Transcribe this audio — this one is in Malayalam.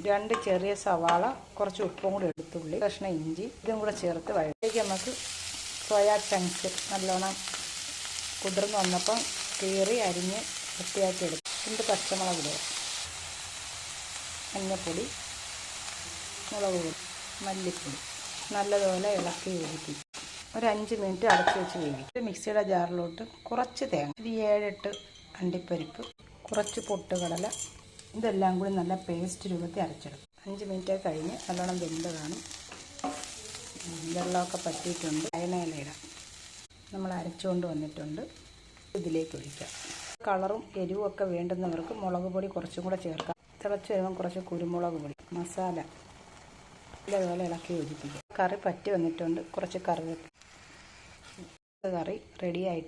2 ചെറിയ സവാള, കുറച്ച് ഉപ്പും കൂടി എടുത്തുള്ളി, കഷ്ണം ഇഞ്ചി, ഇതും കൂടെ ചേർത്ത് വഴറ്റിലേക്ക് നമുക്ക് സോയാ ചങ്ക്സ് നല്ലോണം കുതിർന്ന് വന്നപ്പം കീറി അരിഞ്ഞ് വൃത്തിയാക്കി എടുക്കും. 2 പച്ചമുളക് ഇടുക, മഞ്ഞൾപ്പൊടി, മുളക് പൊടി, മല്ലിപ്പൊടി നല്ലതുപോലെ ഇളക്കി യോജിപ്പിക്കും. ഒരു 5 മിനിറ്റ് അടച്ചു വെച്ച് വേവിക്കും. മിക്സിയുടെ ജാറിലോട്ട് കുറച്ച് തേങ്ങ, ഒരു 7-8 അണ്ടിപ്പരിപ്പ്, കുറച്ച് പൊട്ടുകടല, ഇതെല്ലാം കൂടി നല്ല പേസ്റ്റ് രൂപത്തിൽ അരച്ചെടുക്കും. 5 മിനിറ്റ് കഴിഞ്ഞ് നല്ലോണം വെന്ത് കാണും. വെള്ളമൊക്കെ പറ്റിയിട്ടുണ്ട്. അയണയിലിടാം. നമ്മൾ അരച്ചുകൊണ്ട് വന്നിട്ടുണ്ട്. ഇതിലേക്ക് ഒഴിക്കാം. കളറും എരിവും ഒക്കെ വേണ്ടുന്നവർക്ക് മുളക് പൊടി കുറച്ചും കൂടെ ചേർക്കാം. തിളച്ച് വരുമ്പം കുറച്ച് കുരുമുളക് പൊടി, മസാല നല്ലതുപോലെ ഇളക്കി യോജിപ്പിക്കുക. കറി പറ്റി വന്നിട്ടുണ്ട്. കുറച്ച് കറിവേപ്പില. കറി റെഡിയായിട്ട്